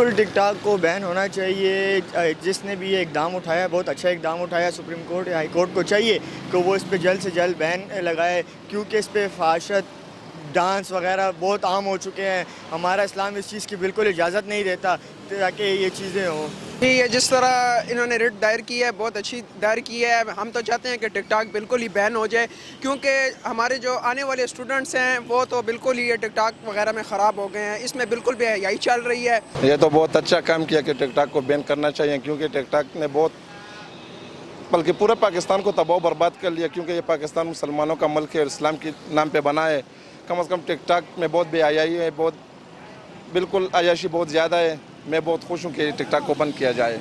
بالکل ٹک ٹاک کو بین ہونا چاہیے. جس نے بھی یہ اقدام اٹھایا بہت اچھا اقدام اٹھایا. سپریم کورٹ یا ہائی کورٹ کو چاہیے کہ وہ اس پہ جلد سے جلد بین لگائے, کیونکہ اس پہ فحاشت ڈانس وغیرہ بہت عام ہو چکے ہیں. ہمارا اسلام اس چیز کی بالکل اجازت نہیں دیتا تاکہ یہ چیزیں ہوں. یہ جس طرح انہوں نے ریٹ دائر کی ہے بہت اچھی دائر کی ہے. ہم تو چاہتے ہیں کہ ٹک ٹاک بالکل ہی بین ہو جائے, کیونکہ ہمارے جو آنے والے اسٹوڈنٹس ہیں وہ تو بالکل ہی یہ ٹک ٹاک وغیرہ میں خراب ہو گئے ہیں. اس میں بالکل بے حیائی چل رہی ہے. یہ تو بہت اچھا کام کیا کہ ٹک ٹاک کو بین کرنا چاہیے, کیونکہ ٹک ٹاک نے بہت بلکہ پورے پاکستان کو تباہ و برباد کر لیا, کیونکہ یہ پاکستان مسلمانوں کا ملک ہے اور اسلام کے نام پہ بنا ہے. کم از کم ٹک ٹاک میں بہت بے حیائی ہے, بہت بالکل عیاشی بہت زیادہ ہے. میں بہت خوش ہوں کہ ٹک ٹاک کو بند کیا جائے.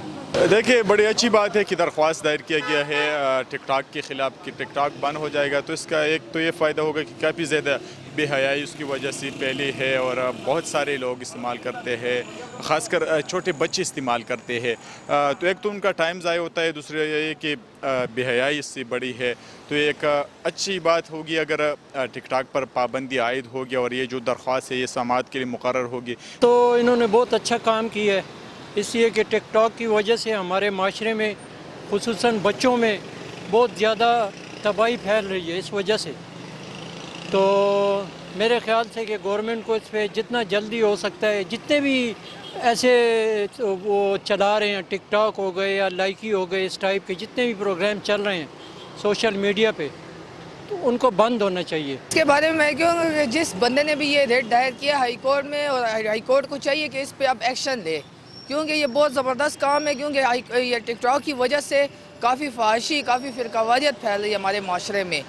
دیکھیے بڑی اچھی بات ہے کہ درخواست دائر کیا گیا ہے ٹک ٹاک کے خلاف کہ ٹک ٹاک بند ہو جائے گا تو اس کا ایک تو یہ فائدہ ہوگا کہ کافی زیادہ بے حیائی اس کی وجہ سے پہلے ہے اور بہت سارے لوگ استعمال کرتے ہیں, خاص کر چھوٹے بچے استعمال کرتے ہیں. تو ایک تو ان کا ٹائم ضائع ہوتا ہے, دوسرا یہ کہ بے حیائی اس سے بڑی ہے. تو ایک اچھی بات ہوگی اگر ٹک ٹاک پر پابندی عائد ہوگی اور یہ جو درخواست ہے یہ سماعت کے لیے مقرر ہوگی. تو انہوں نے بہت اچھا کام کیا ہے, اس لیے کہ ٹک ٹاک کی وجہ سے ہمارے معاشرے میں خصوصاً بچوں میں بہت زیادہ تباہی پھیل رہی ہے اس وجہ سے. تو میرے خیال سے کہ گورنمنٹ کو اس پہ جتنا جلدی ہو سکتا ہے, جتنے بھی ایسے وہ چلا رہے ہیں ٹک ٹاک ہو گئے یا لائکی ہو گئے, اس ٹائپ کے جتنے بھی پروگرام چل رہے ہیں سوشل میڈیا پہ, تو ان کو بند ہونا چاہیے. اس کے بارے میں میں کہوں گا کہ جس بندے نے بھی یہ ریٹ دائر کیا ہائی کورٹ میں, اور ہائی کورٹ کو چاہیے کہ اس پہ اب ایکشن لے, کیونکہ یہ بہت زبردست کام ہے. کیونکہ یہ ٹک ٹاک کی وجہ سے کافی فحاشی کافی فرقہ واریت پھیل رہی ہے ہمارے معاشرے میں.